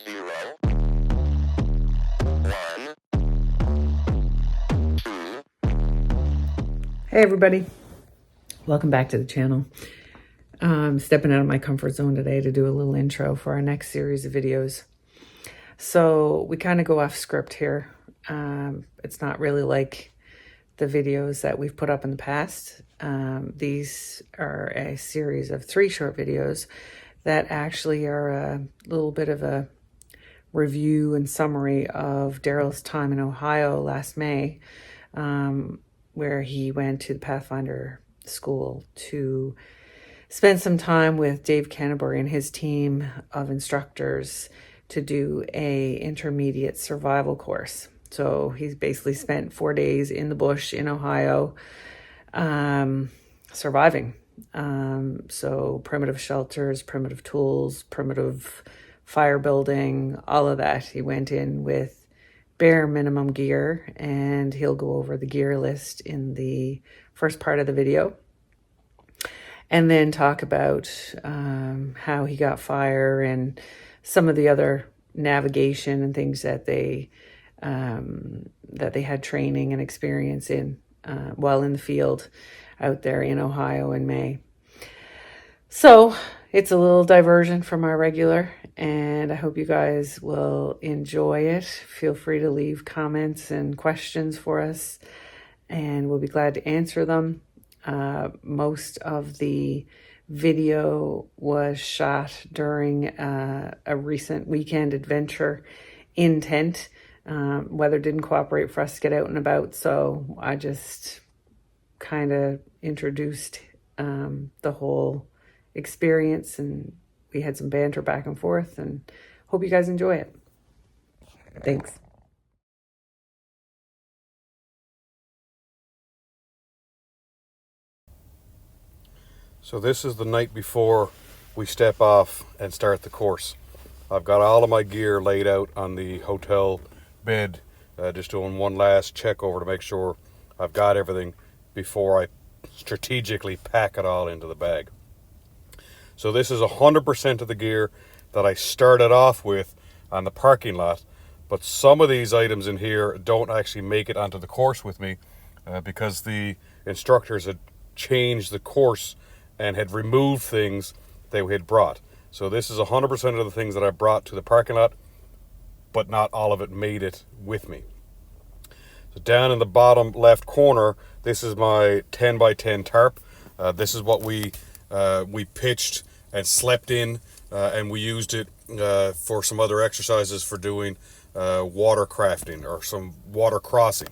0, 1, 2. Hey everybody, welcome back to the channel. I'm stepping out of my comfort zone today to do a little intro for our next series of videos. So we kind of go off script here. It's not really like the videos that we've put up in the past. These are a series of 3 short videos that actually are a little bit of a review and summary of Daryl's time in Ohio last May, where he went to the Pathfinder School to spend some time with Dave Canterbury and his team of instructors to do a intermediate survival course. So he's basically spent 4 days in the bush in Ohio, surviving. So primitive shelters, primitive tools, primitive fire building, all of that. He went in with bare minimum gear, and he'll go over the gear list in the first part of the video. And then talk about how he got fire and some of the other navigation and things that they had training and experience in while in the field out there in Ohio in May. So it's a little diversion from our regular, and I hope you guys will enjoy it. Feel free to leave comments and questions for us, and we'll be glad to answer them. Most of the video was shot during a recent weekend adventure in tent. Weather didn't cooperate for us to get out and about, so I just kind of introduced the whole experience, and we had some banter back and forth, and hope you guys enjoy it. Thanks. So this is the night before we step off and start the course. I've got all of my gear laid out on the hotel bed, just doing one last check over to make sure I've got everything before I strategically pack it all into the bag. So this is 100% of the gear that I started off with on the parking lot, but some of these items in here don't actually make it onto the course with me because the instructors had changed the course and had removed things they had brought. So this is 100% of the things that I brought to the parking lot, but not all of it made it with me. So down in the bottom left corner, this is my 10 by 10 tarp. This is what we pitched and slept in, and we used it for some other exercises for doing water crafting or some water crossing.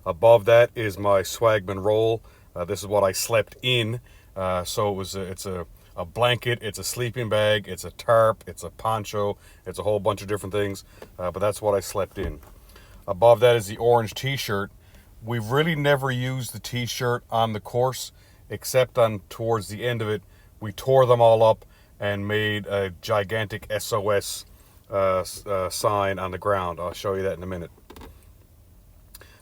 Above that is my Swagman roll. This is what I slept in. So it's a blanket, it's a sleeping bag, it's a tarp, it's a poncho, it's a whole bunch of different things, but that's what I slept in. Above that is the orange t-shirt. We've really never used the t-shirt on the course, except on towards the end of it, we tore them all up and made a gigantic SOS sign on the ground. I'll show you that in a minute.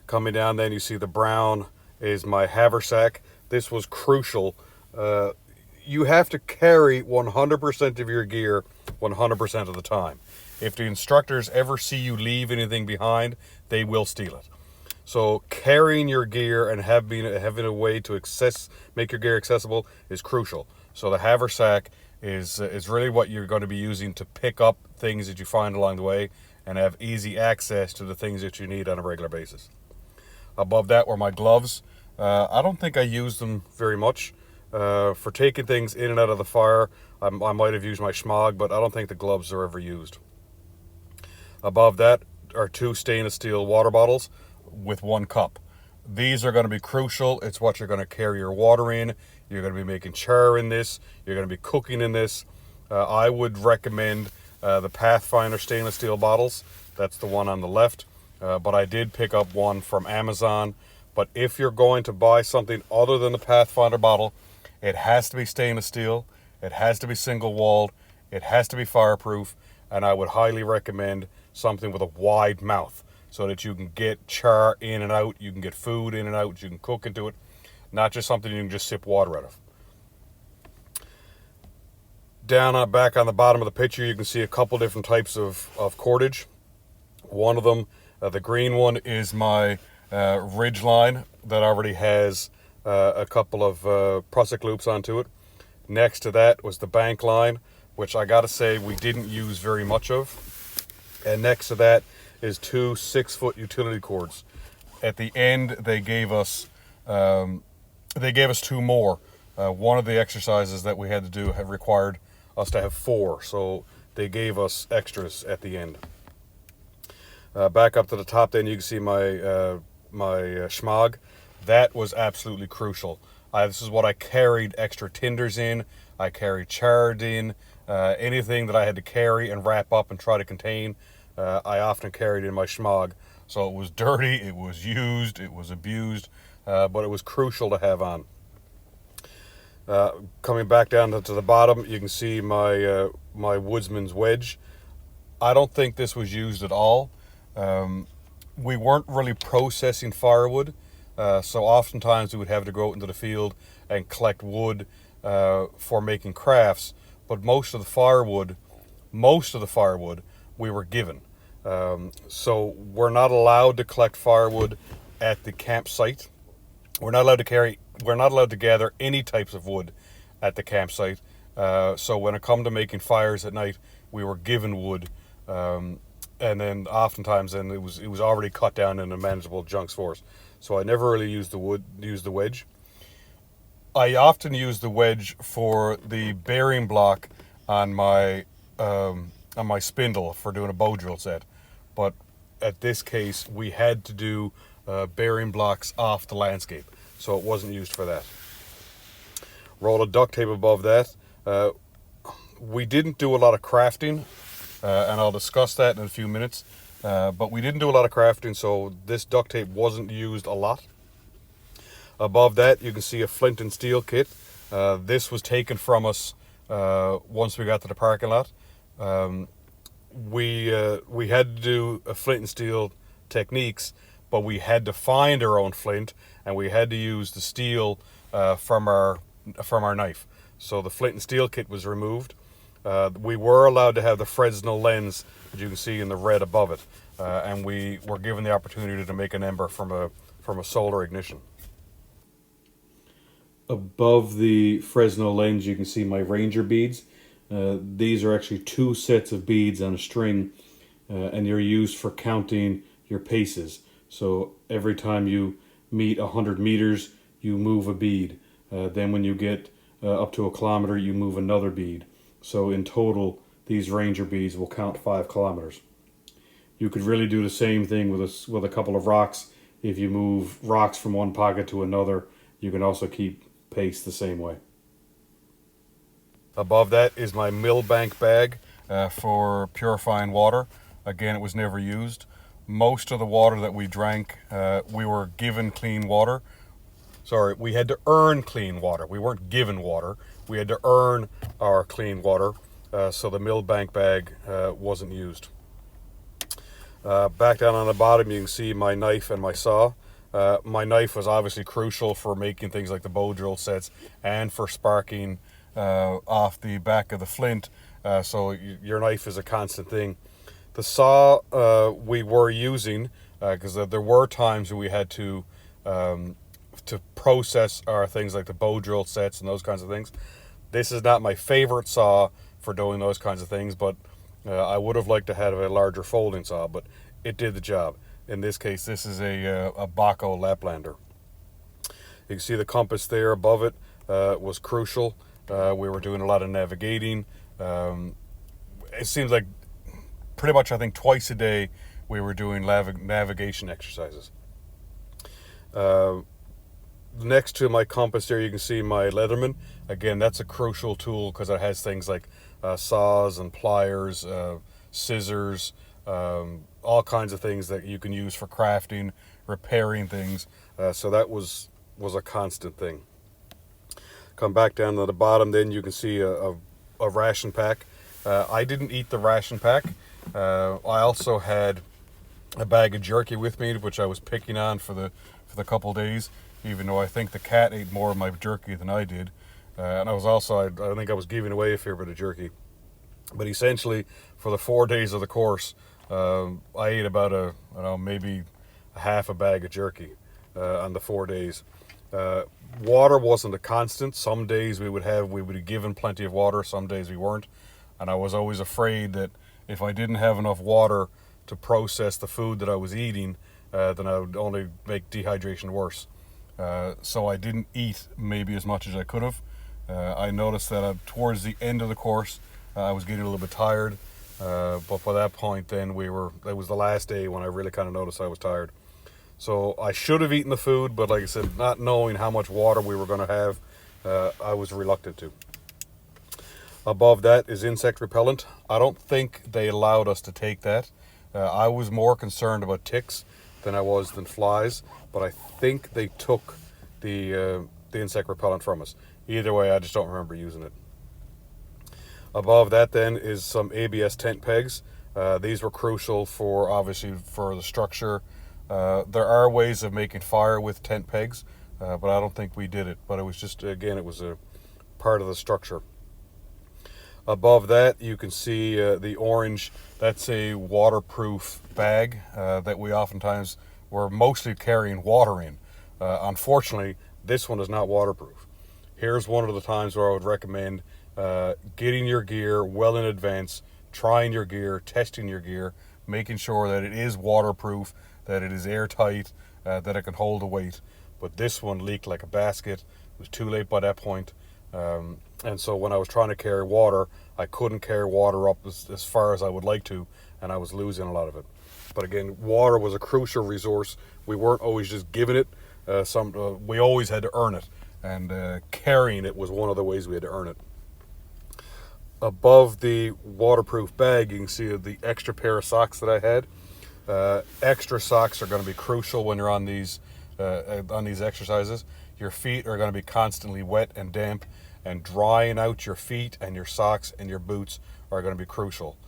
Coming down then, you see the brown is my haversack. This was crucial. You have to carry 100% of your gear 100% of the time. If the instructors ever see you leave anything behind, they will steal it. So carrying your gear and having a way to make your gear accessible is crucial. So the haversack is really what you're going to be using to pick up things that you find along the way and have easy access to the things that you need on a regular basis. Above that were my gloves. I don't think I used them very much. For taking things in and out of the fire, I might have used my schmog, but I don't think the gloves are ever used. Above that are 2 stainless steel water bottles with 1 cup. These are going to be crucial. It's what you're going to carry your water in. You're going to be making char in this. You're going to be cooking in this. I would recommend the Pathfinder stainless steel bottles. That's the one on the left. But I did pick up one from Amazon. But if you're going to buy something other than the Pathfinder bottle, it has to be stainless steel. It has to be single-walled. It has to be fireproof. And I would highly recommend something with a wide mouth so that you can get char in and out. You can get food in and out. You can cook into it. Not just something you can just sip water out of. Back on the bottom of the picture, you can see a couple different types of cordage. One of them, the green one, is my ridge line that already has a couple of prusik loops onto it. Next to that was the bank line, which I gotta say we didn't use very much of. And next to that is two 6-foot utility cords. At the end, they gave us two more. One of the exercises that we had to do have required us to have 4, so they gave us extras at the end. Back up to the top, then you can see my schmog. That was absolutely crucial. This is what I carried extra tinders in. I carried chard in. Anything that I had to carry and wrap up and try to contain, I often carried in my schmog. So it was dirty, it was used, it was abused, but it was crucial to have on. Coming back down to the bottom, you can see my my woodsman's wedge. I don't think this was used at all. We weren't really processing firewood, so oftentimes we would have to go out into the field and collect wood for making crafts. But most of the firewood we were given. So we're not allowed to collect firewood at the campsite. We're not allowed to gather any types of wood at the campsite. So when it come to making fires at night, we were given wood, and then oftentimes then it was already cut down into manageable chunks for us. So I never really used the wedge. I often use the wedge for the bearing block on my spindle for doing a bow drill set, but at this case we had to do bearing blocks off the landscape, so it wasn't used for that. Roll of duct tape above that. We didn't do a lot of crafting, and I'll discuss that in a few minutes, but we didn't do a lot of crafting, so this duct tape wasn't used a lot. Above that you can see a flint and steel kit. This was taken from us once we got to the parking lot. We had to do a flint and steel techniques, but we had to find our own flint, and we had to use the steel from our knife. So the flint and steel kit was removed. We were allowed to have the Fresnel lens that you can see in the red above it, and we were given the opportunity to make an ember from a solar ignition. Above the Fresnel lens you can see my Ranger beads. These are actually 2 sets of beads on a string, and they're used for counting your paces. So every time you meet 100 meters, you move a bead. Then when you get up to 1 kilometer, you move another bead. So in total, these Ranger beads will count 5 kilometers. You could really do the same thing with a couple of rocks. If you move rocks from one pocket to another, you can also keep pace the same way. Above that is my Millbank bag for purifying water. Again, it was never used. Most of the water that we drank, we were given clean water. Sorry, we had to earn clean water. We weren't given water. We had to earn our clean water, so the Millbank bag wasn't used. Back down on the bottom, you can see my knife and my saw. My knife was obviously crucial for making things like the bow drill sets and for sparking off the back of the flint, so your knife is a constant thing. The saw we were using, because there were times when we had to process our things like the bow drill sets and those kinds of things. This is not my favorite saw for doing those kinds of things, but I would have liked to have a larger folding saw, but it did the job. In this case, this is a Baco Laplander. You can see the compass there above it was crucial. We were doing a lot of navigating. It seems like pretty much, I think, twice a day we were doing navigation exercises. Next to my compass there, you can see my Leatherman. Again, that's a crucial tool because it has things like saws and pliers, scissors, all kinds of things that you can use for crafting, repairing things. So that was a constant thing. Come back down to the bottom, then you can see a ration pack. I didn't eat the ration pack. I also had a bag of jerky with me, which I was picking on for the couple days, even though I think the cat ate more of my jerky than I did. And I was also, I think I was giving away a fair bit of jerky. But essentially, for the 4 days of the course, I ate about maybe a half a bag of jerky on the 4 days. Water wasn't a constant. Some days we would be given plenty of water, some days we weren't. And I was always afraid that if I didn't have enough water to process the food that I was eating, then I would only make dehydration worse. So I didn't eat maybe as much as I could have. I noticed that towards the end of the course, I was getting a little bit tired. But by that point, then it was the last day when I really kind of noticed I was tired. So I should have eaten the food, but like I said, not knowing how much water we were going to have, I was reluctant to. Above that is insect repellent. I don't think they allowed us to take that. I was more concerned about ticks than I was than flies, but I think they took the insect repellent from us. Either way, I just don't remember using it. Above that then is some ABS tent pegs. These were crucial obviously for the structure. There are ways of making fire with tent pegs, but I don't think we did it. But it was just, again, it was a part of the structure. Above that, you can see the orange. That's a waterproof bag that we oftentimes were mostly carrying water in. Unfortunately, this one is not waterproof. Here's one of the times where I would recommend getting your gear well in advance, trying your gear, testing your gear, making sure that it is waterproof, that it is airtight, that it can hold a weight. But this one leaked like a basket. It was too late by that point. And so when I was trying to carry water, I couldn't carry water up as far as I would like to, and I was losing a lot of it. But again, water was a crucial resource. We weren't always just given it. We always had to earn it, and carrying it was one of the ways we had to earn it. Above the waterproof bag, you can see the extra pair of socks that I had. Extra socks are going to be crucial when you're on these exercises. Your feet are going to be constantly wet and damp, and drying out your feet and your socks and your boots are going to be crucial.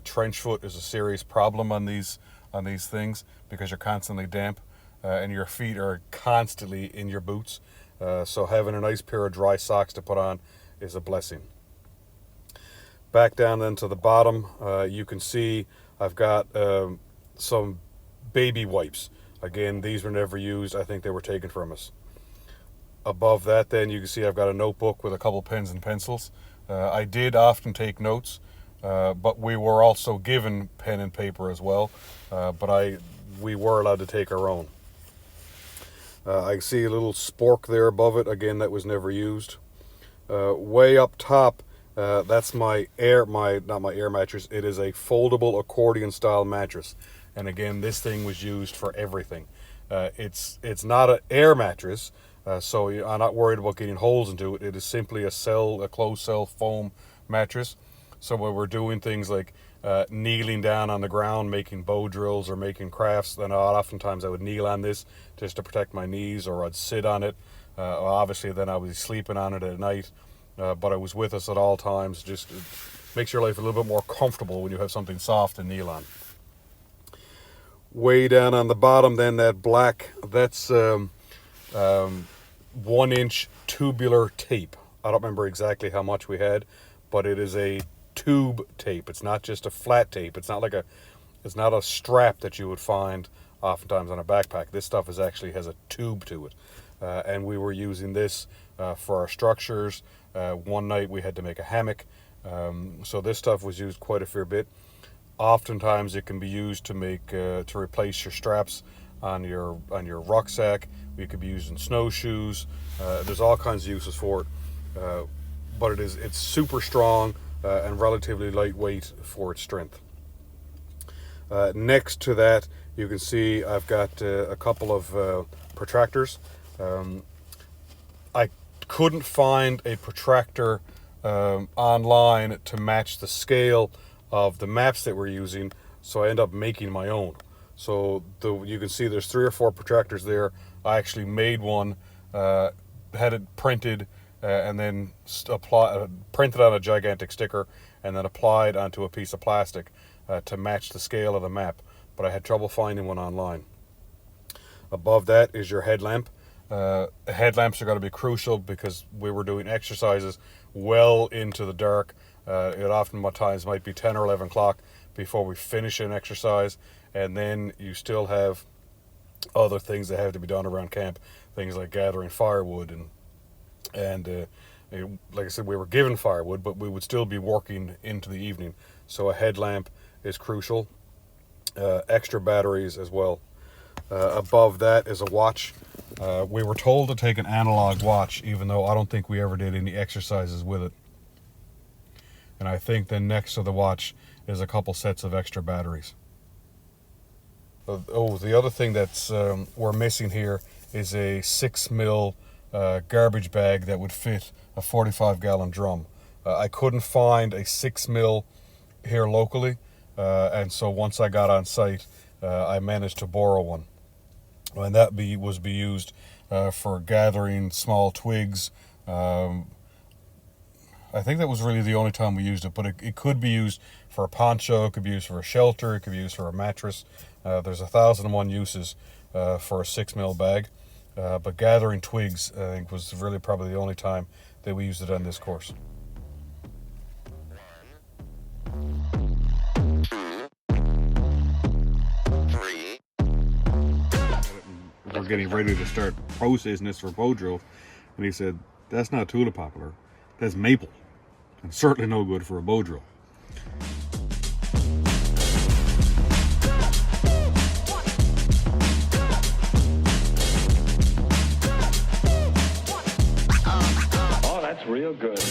Trench foot is a serious problem on these things because you're constantly damp, and your feet are constantly in your boots. So having a nice pair of dry socks to put on is a blessing. Back down then to the bottom, you can see I've got some baby wipes. Again, these were never used. I think they were taken from us. Above that then you can see I've got a notebook with a couple pens and pencils. I did often take notes, but we were also given pen and paper as well, but we were allowed to take our own. I can see a little spork there above it. Again, that was never used. Way up top, that's not my air mattress. It is a foldable accordion style mattress. And again, this thing was used for everything. It's not an air mattress, so I'm not worried about getting holes into it. It is simply a closed cell foam mattress. So when we're doing things like kneeling down on the ground, making bow drills or making crafts, then oftentimes I would kneel on this just to protect my knees, or I'd sit on it. Obviously, then I was sleeping on it at night, but it was with us at all times. Just makes your life a little bit more comfortable when you have something soft to kneel on. Way down on the bottom, then that black, that's 1-inch tubular tape. I don't remember exactly how much we had, but it is a tube tape. It's not just a flat tape. It's not a strap that you would find oftentimes on a backpack. This stuff actually has a tube to it, and we were using this for our structures. One night we had to make a hammock, so this stuff was used quite a fair bit. Oftentimes it can be used to replace your straps on your rucksack. We could be used in snowshoes. There's all kinds of uses for it, but it's super strong and relatively lightweight for its strength. Next to that, you can see I've got a couple of protractors. I couldn't find a protractor online to match the scale of the maps that we're using, so I end up making my own. So you can see there's 3 or 4 protractors there. I actually made one, had it printed, and then printed on a gigantic sticker, and then applied onto a piece of plastic to match the scale of the map. But I had trouble finding one online. Above that is your headlamp. Headlamps are going to be crucial because we were doing exercises well into the dark. It often at times might be 10 or 11 o'clock before we finish an exercise, and then you still have other things that have to be done around camp, things like gathering firewood and like I said, we were given firewood, but we would still be working into the evening. So a headlamp is crucial. Extra batteries as well. Above that is a watch. We were told to take an analog watch, even though I don't think we ever did any exercises with it. And I think then next to the watch is a couple sets of extra batteries. Oh, the other thing that's we're missing here is a 6 mil garbage bag that would fit a 45-gallon drum. I couldn't find a 6 mil here locally, and so once I got on site, I managed to borrow one, and that was used for gathering small twigs. I think that was really the only time we used it, but it could be used for a poncho, it could be used for a shelter, it could be used for a mattress. There's 1,001 uses for a 6 mil bag, but gathering twigs, I think, was really probably the only time that we used it on this course. We're getting ready to start processing this for bow drill, and he said, "That's not tulip poplar, that's maple, and certainly no good for a bow drill." Oh, that's real good.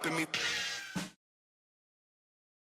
Me.